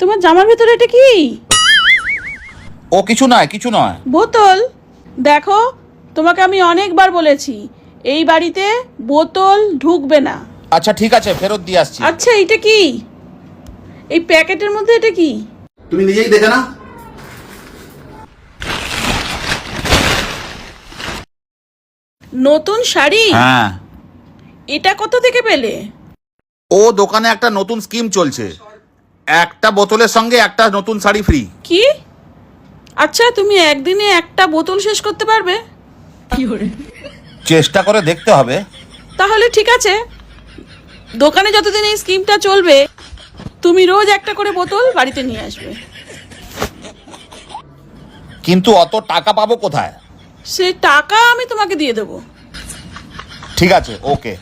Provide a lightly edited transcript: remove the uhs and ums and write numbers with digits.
তোমার জামার ভিতরে এটা কি? ও কিছু নয়, কিছু নয়। বোতল। দেখো, তোমাকে আমি অনেকবার বলেছি এই বাড়িতে বোতল ঢুকবে না। আচ্ছা ঠিক আছে, ফেরত দিয়ে আসছি। আচ্ছা, এটা কি? এই প্যাকেটের মধ্যে এটা কি? তুমি নিজেই দেখে না। নতুন শাড়ি? হ্যাঁ, এটা কোথা থেকে পেলে? ও দোকানে একটা নতুন স্কিম চলছে, একটা বোতলের সঙ্গে একটা নতুন শাড়ি ফ্রি। কি? আচ্ছা, তুমি একদিনে একটা বোতল শেষ করতে পারবে? চেষ্টা করে দেখতে হবে। তাহলে ঠিক আছে, দোকানে যতদিন এই স্কিমটা চলবে তুমি রোজ একটা করে বোতল বাড়িতে নিয়ে আসবে। কিন্তু অত টাকা পাবো কোথায়? সে টাকা আমি তোমাকে দিয়ে দেবো। ঠিক আছে, ওকে।